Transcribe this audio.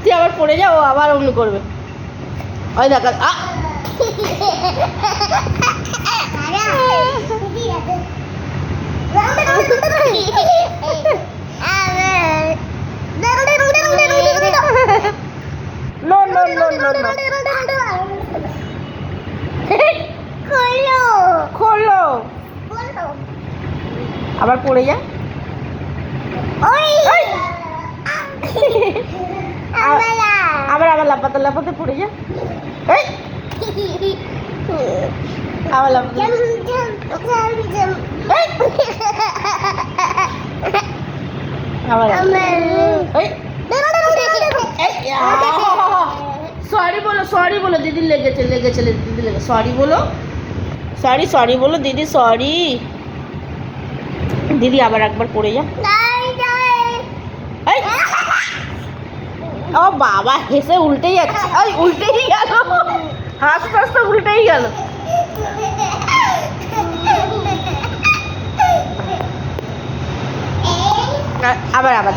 তুই আবার পড়ে যাও, ও আবার অমনি করবে। ওই দেখা no no no no no খোলো আবার পড়ে যা। আবার আবার লাপাতে লাপাতে পড়ে যা। আবার লাপাতে সরি বলো, সরি বলো, দিদি লেগেছে লেগেছে দিদি লেগেছে, সরি বলো, সরি সরি বলো দিদি, সরি। দিদি আবার একবার পড়ে যা। ও বাবা, হেসে উল্টেই যাচ্ছে, ওই উল্টেই গেল, হাসতে হাসতে উল্টেই গেল। আবার আবার